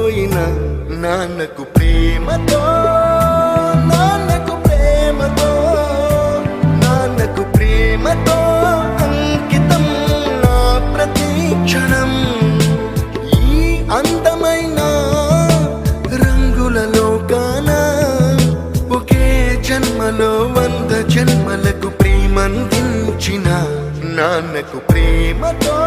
పోయిన నాన్నకు ప్రేమతో, నాన్నకు ప్రేమతో, నాన్నకు ప్రేమతో అంకితం నా ప్రతి క్షణం. ఈ అందమైన రంగుల లోకాన ఒకే జన్మలో 100 జన్మలకు ప్రేమందించిన నాన్నకు ప్రేమతో.